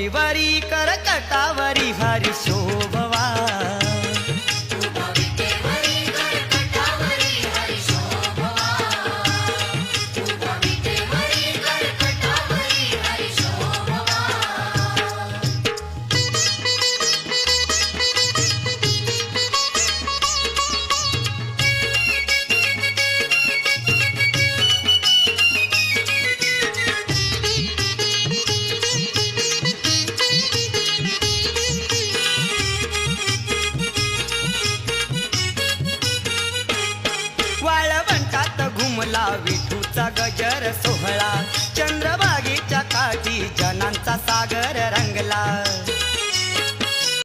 विटेवरी करकटावरी हरी शोभवा वाळवंटात घुमला विठूचा गजर सोहळा चंद्रभागेच्या काठी जनांचा सागर रंगला